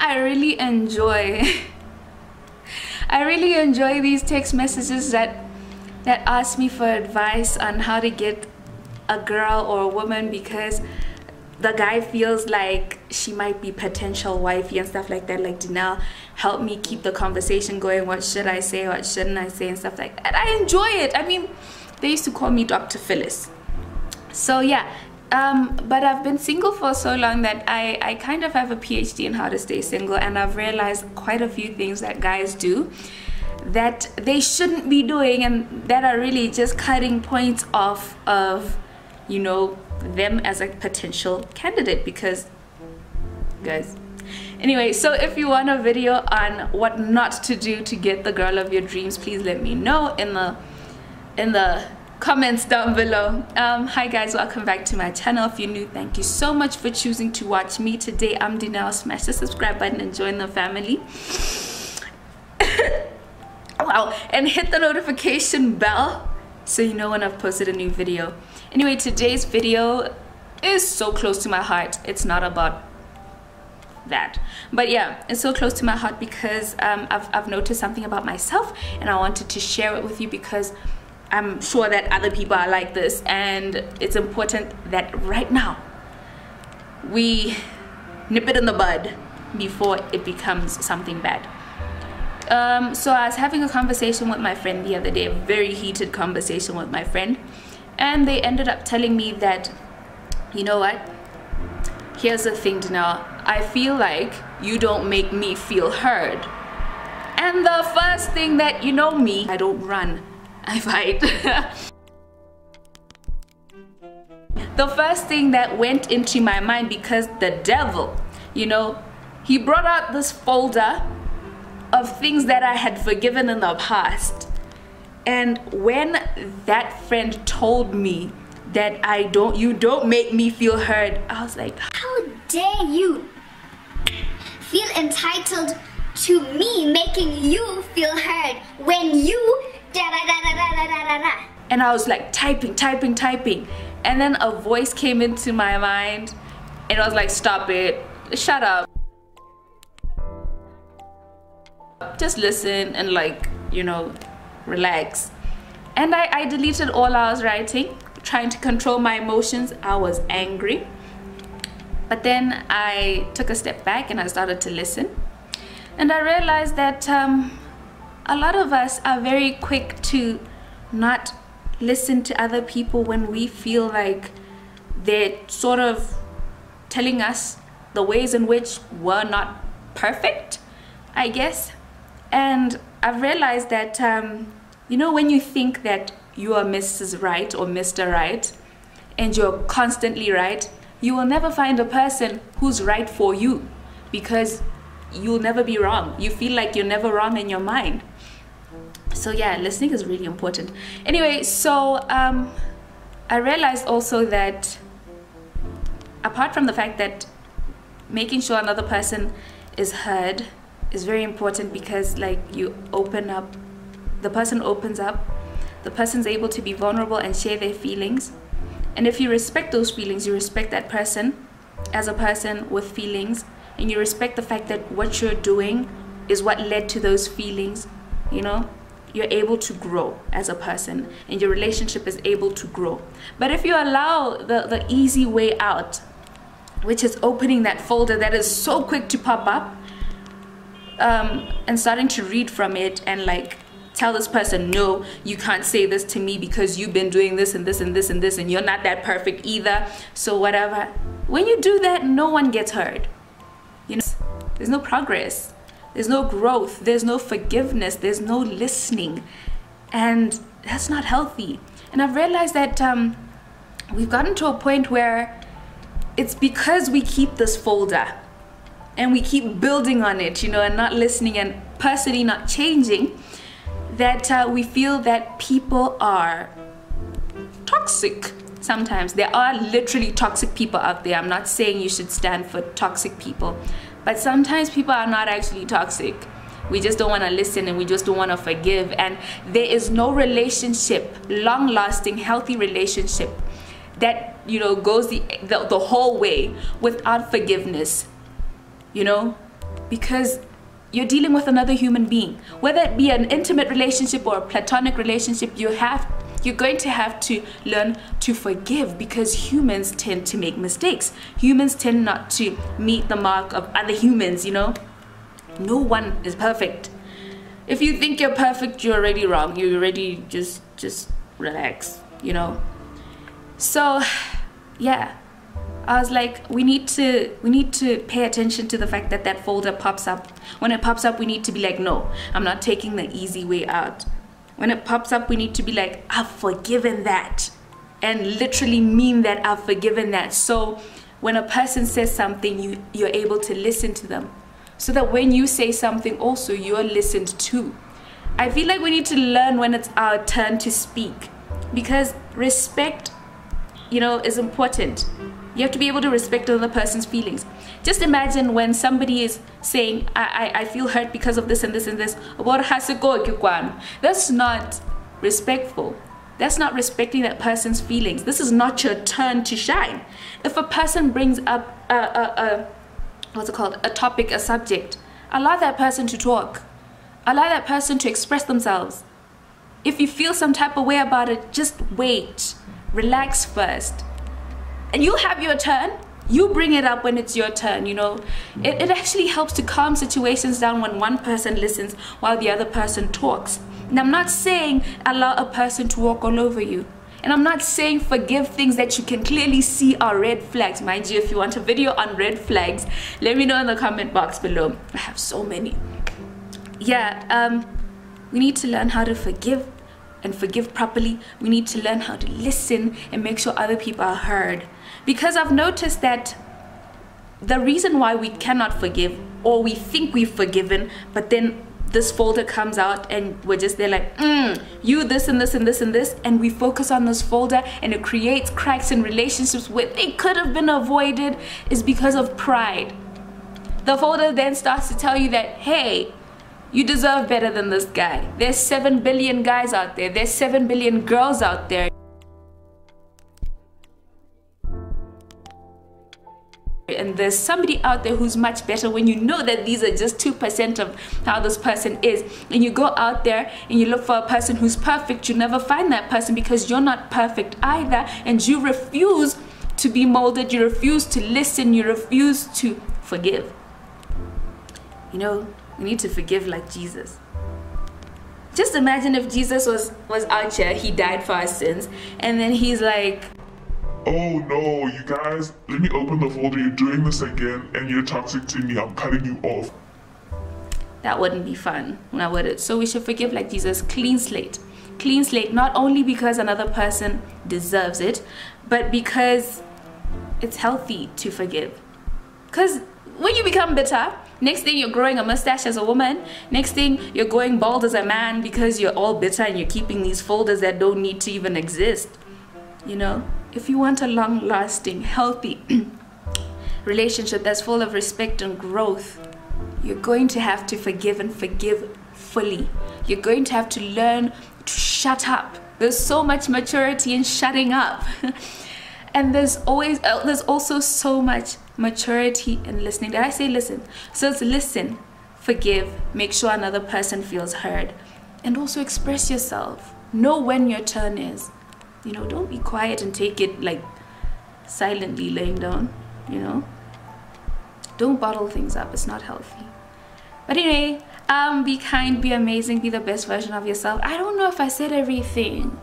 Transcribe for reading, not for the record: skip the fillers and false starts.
I really enjoy I really enjoy these text messages that ask me for advice on how to get a girl or a woman, because the guy feels like she might be potential wifey and stuff like that. Like, Dineo, help me keep the conversation going. What should I say? What shouldn't I say? And stuff like that. I enjoy it. I mean, they used to call me Dr. Phyllis. So yeah, but I've been single for so long that I kind of have a PhD in how to stay single, and I've realized quite a few things that guys do that they shouldn't be doing, and that are really just cutting points off of, you know, them as a potential candidate. Because guys, anyway, so if you want a video on what not to do to get the girl of your dreams, please let me know in the comments down below. Hi guys, welcome back to my channel. If you're new, thank you so much for choosing to watch me today. I'm Dineo. Smash the subscribe button and join the family. Wow, and hit the notification bell so you know when I've posted a new video. Anyway, today's video is so close to my heart. It's not about that, but yeah, it's so close to my heart because I've noticed something about myself, and I wanted to share it with you because I'm sure that other people are like this, and it's important that right now we nip it in the bud before it becomes something bad. So I was having a conversation with my friend the other day, a very heated conversation with my friend, and they ended up telling me that, you know what, here's the thing, Dineo, I feel like you don't make me feel heard. And the first thing that, you know me, I don't run, I fight. The first thing that went into my mind, because the devil, you know, he brought out this folder of things that I had forgiven in the past. And when that friend told me that you don't make me feel heard, I was like, how dare you feel entitled to me making you feel heard when you da da da da da da da da. And I was like typing, and then a voice came into my mind and I was like, stop it, shut up, just listen and, like, you know, relax. And I deleted all I was writing, trying to control my emotions. I was angry, but then I took a step back and I started to listen, and I realized that a lot of us are very quick to not listen to other people when we feel like they're sort of telling us the ways in which we're not perfect, I guess. And I've realized that, you know, when you think that you are Mrs. Right or Mr. Right and you're constantly right, you will never find a person who's right for you, because you'll never be wrong. You feel like you're never wrong in your mind. So yeah, listening is really important. Anyway, so I realized also that apart from the fact that making sure another person is heard is very important, because, like, you open up, the person opens up, the person's able to be vulnerable and share their feelings. And if you respect those feelings, you respect that person as a person with feelings, and you respect the fact that what you're doing is what led to those feelings, you know, you're able to grow as a person, and your relationship is able to grow. But if you allow the easy way out, which is opening that folder that is so quick to pop up, and starting to read from it and, like, tell this person, no, you can't say this to me because you've been doing this and this and this and this, and you're not that perfect either, so whatever. When you do that, no one gets heard. You know, there's no progress, there's no growth, there's no forgiveness, there's no listening, and that's not healthy. And I've realized that we've gotten to a point where it's because we keep this folder and we keep building on it, you know, and not listening and personally not changing, that we feel that people are toxic. Sometimes there are literally toxic people out there. I'm not saying you should stand for toxic people, but sometimes people are not actually toxic. We just don't want to listen, and we just don't want to forgive. And there is no relationship, long-lasting, healthy relationship, that, you know, goes the whole way without forgiveness, you know, because you're dealing with another human being. Whether it be an intimate relationship or a platonic relationship, you're going to have to learn to forgive, because humans tend to make mistakes. Humans tend not to meet the mark of other humans, you know. No one is perfect. If you think you're perfect, you're already wrong. You're already just relax, you know. So yeah, I was like, we need to pay attention to the fact that that folder pops up. When it pops up, we need to be like, no, I'm not taking the easy way out. When it pops up, we need to be like, I've forgiven that, and literally mean that I've forgiven that. So when a person says something, you're able to listen to them, so that when you say something also, you're listened to. I feel like we need to learn when it's our turn to speak, because respect, you know, is important. You have to be able to respect another person's feelings. Just imagine when somebody is saying, I feel hurt because of this and this and this. That's not respectful. That's not respecting that person's feelings. This is not your turn to shine. If a person brings up what's it called, a topic, a subject, allow that person to talk. Allow that person to express themselves. If you feel some type of way about it, just wait. Relax first. And you'll have your turn. You bring it up when it's your turn, you know. It actually helps to calm situations down when one person listens while the other person talks. And I'm not saying allow a person to walk all over you. And I'm not saying forgive things that you can clearly see are red flags. Mind you, if you want a video on red flags, let me know in the comment box below. I have so many. Yeah, we need to learn how to forgive, and forgive properly. We need to learn how to listen and make sure other people are heard. Because I've noticed that the reason why we cannot forgive, or we think we've forgiven, but then this folder comes out and we're just there like, you this and this and this and this, and we focus on this folder, and it creates cracks in relationships where they could have been avoided, is because of pride. The folder then starts to tell you that, hey, you deserve better than this guy. There's 7 billion guys out there. There's 7 billion girls out there. And there's somebody out there who's much better, when you know that these are just 2% of how this person is. And you go out there and you look for a person who's perfect. You never find that person, because you're not perfect either. And you refuse to be molded. You refuse to listen. You refuse to forgive. You know, we need to forgive like Jesus. Just imagine if Jesus was out here, he died for our sins, and then he's like, oh no, you guys, let me open the folder, you're doing this again, and you're toxic to me, I'm cutting you off. That wouldn't be fun, now would it? So we should forgive like Jesus, clean slate. Clean slate, not only because another person deserves it, but because it's healthy to forgive. Because when you become bitter, next thing you're growing a mustache as a woman, next thing you're going bald as a man, because you're all bitter and you're keeping these folders that don't need to even exist. You know, if you want a long-lasting, healthy relationship that's full of respect and growth, you're going to have to forgive, and forgive fully. You're going to have to learn to shut up. There's so much maturity in shutting up. And there's also so much maturity in listening. Did I say listen? So it's listen, forgive, make sure another person feels heard, and also express yourself. Know when your turn is. You know, don't be quiet and take it like silently laying down, you know. Don't bottle things up, it's not healthy. But anyway, be kind, be amazing, be the best version of yourself. I don't know if I said everything.